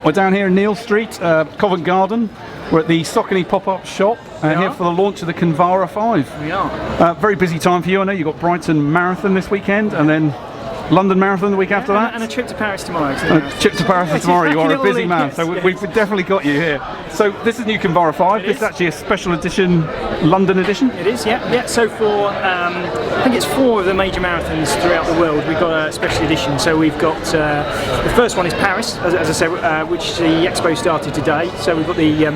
We're down here in Neal Street, Covent Garden. We're at the Saucony pop-up shop here for the launch of the Kinvara 5. We are. Very busy time for you. I know you've got Brighton Marathon this weekend and then London Marathon the week after that. And a trip to Paris tomorrow. A trip to Paris tomorrow. You are a busy man, so we've definitely got you here. So this is new Kinvara 5. This is actually a special edition, London edition. It is, yeah. So for, I think it's 4 of the major marathons throughout the world, we've got a special edition. So we've got, the first one is Paris, as I said, which the expo started today. So we've got the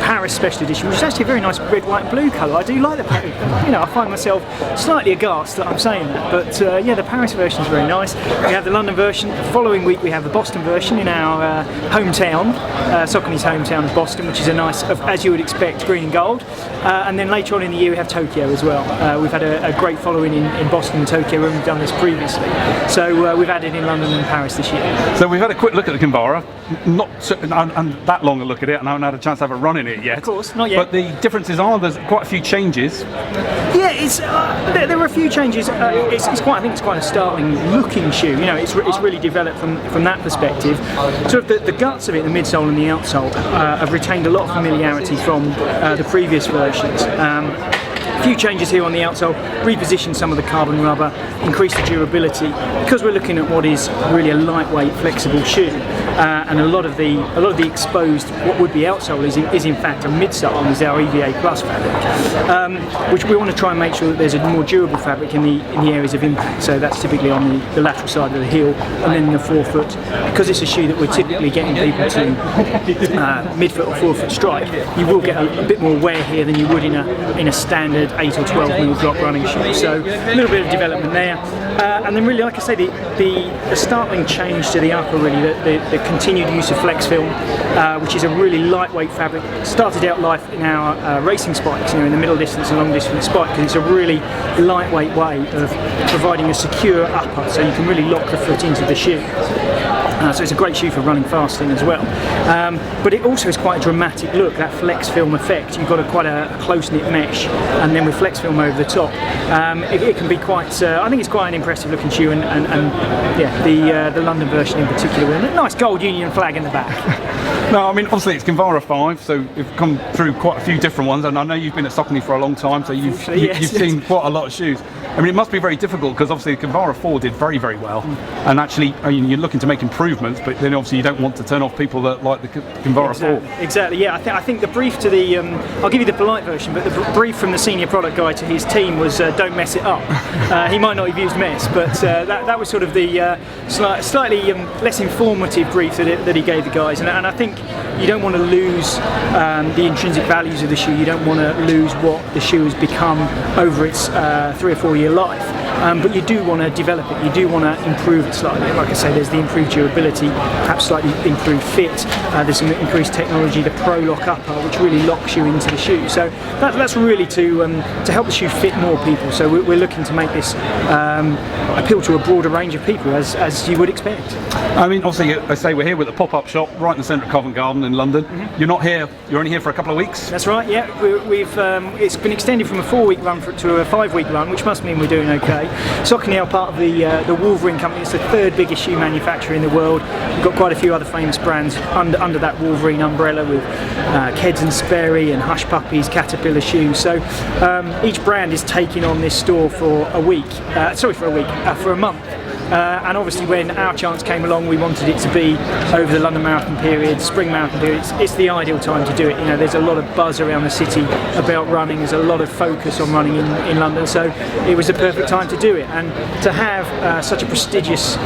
Paris special edition, which is actually a very nice red, white and blue colour. I do like the Paris, I find myself slightly aghast that I'm saying that. But yeah, the Paris version is very nice. We have the London version. The following week we have the Boston version in our hometown, Saucony's hometown of Boston, which is a nice, as you would expect, green and gold. And then later on in the year we have Tokyo as well. We've had a great following in Boston and Tokyo when we've done this previously. So we've added in London and Paris this year. So we've had a quick look at the Kinvara, not that long a look at it, and I haven't had a chance to have a run in it yet. Of course, not yet. But the differences are there's quite a few changes. Yeah, it's there are a few changes. I think it's quite a startling looking shoe. It's really developed from that perspective. Sort of the guts of it, the midsole and the outsole, have retained a lot of familiarity from the previous versions. A few changes here on the outsole, reposition some of the carbon rubber, increase the durability, because we're looking at what is really a lightweight, flexible shoe, and a lot of the exposed, what would be outsole is in fact a midsole, is our EVA Plus fabric, which we want to try and make sure that there's a more durable fabric in the areas of impact. So that's typically on the lateral side of the heel, and then in the forefoot, because it's a shoe that we're typically getting people to midfoot or forefoot strike. You will get a bit more wear here than you would in a standard 8 or 12 mil drop running shoe. So a little bit of development there, and then really, like I say, the startling change to the upper, really the continued use of flex film, which is a really lightweight fabric. Started out life in our racing spikes, in the middle distance and long distance spike, because it's a really lightweight way of providing a secure upper, so you can really lock the foot into the shoe. So it's a great shoe for running fast in as well. But it also is quite a dramatic look, that flex film effect. You've got quite a close-knit mesh, and then with flex film over the top. It can be quite, I think it's quite an impressive looking shoe, and yeah, the London version in particular, with a nice gold Union flag in the back. No, I mean, obviously it's Kinvara 5, so you've come through quite a few different ones, and I know you've been at Saucony for a long time, so you've seen quite a lot of shoes. I mean, it must be very difficult, because obviously the Kinvara 4 did very, very well, and actually, you're looking to make improvements, but then obviously you don't want to turn off people that like the Kinvara 4. Exactly, yeah. I think the brief to the, I'll give you the polite version, but the brief from the senior product guy to his team was don't mess it up. He might not have used mess, but that was sort of the slightly less informative brief that he gave the guys, and I think you don't want to lose the intrinsic values of the shoe. You don't want to lose what the shoe has become over its 3 or 4 year life. But you do want to develop it, you do want to improve it slightly. Like I say, there's the improved durability, perhaps slightly improved fit, there's some increased technology, the Pro Lock Upper, which really locks you into the shoe. So that's really to help the shoe fit more people. So we're looking to make this appeal to a broader range of people, as you would expect. I mean, obviously, I say we're here with the pop-up shop right in the centre of Covent Garden in London. Mm-hmm. You're not here, you're only here for a couple of weeks? That's right, yeah. It's been extended from a 4-week run to a 5-week run, which must mean we're doing okay. Saucony are part of the Wolverine company. It's the 3rd biggest shoe manufacturer in the world. We've got quite a few other famous brands under that Wolverine umbrella, with Keds and Sperry and Hush Puppies, Caterpillar shoes. So each brand is taking on this store for a month. And obviously when our chance came along, we wanted it to be over the London Marathon period, Spring Marathon period. It's the ideal time to do it. There's a lot of buzz around the city about running. There's a lot of focus on running in London, so it was a perfect time to do it. And to have such a prestigious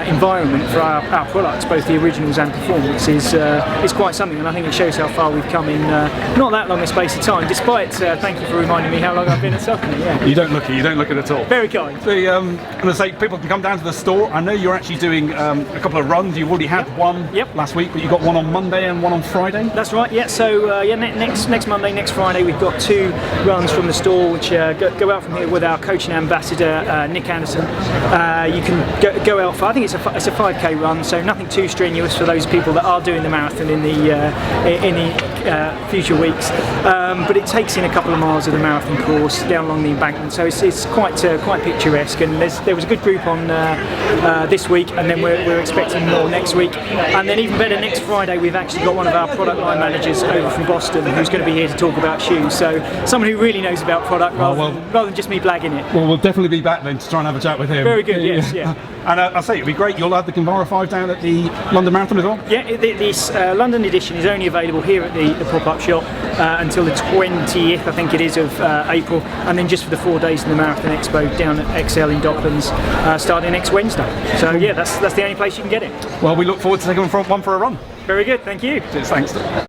environment for our products, both the originals and performance, is quite something. And I think it shows how far we've come in not that long a space of time. Despite, thank you for reminding me how long I've been at Saucony. Yeah. You don't look it at all. Very kind. I'm going to say people can come down to the store. I know you're actually doing a couple of runs. You've already had one last week, but you've got one on Monday and one on Friday. That's right, yeah. So next Monday, next Friday, we've got 2 runs from the store, which go out from here with our coach and ambassador, Nick Anderson. You can go out for, I think it's a 5k run, so nothing too strenuous for those people that are doing the marathon in the future weeks. But it takes in a couple of miles of the marathon course down along the embankment, so it's quite picturesque. And there was a good group on this week, and then we're expecting more next week. And then even better, next Friday we've actually got one of our product line managers over from Boston who's going to be here to talk about shoes. So someone who really knows about product rather than just me blagging it. Well, we'll definitely be back then to try and have a chat with him. Very good, yes, yeah. And I'll say it'd be great. You'll have the Kinvara 5 down at the London Marathon as well? Yeah, this London edition is only available here at the pop-up shop until the 20th, I think it is, of April, and then just for the 4 days in the Marathon Expo down at XL in Docklands starting next Wednesday. So yeah, that's the only place you can get it. Well, we look forward to taking one for a run. Very good, thank you. Cheers, thanks.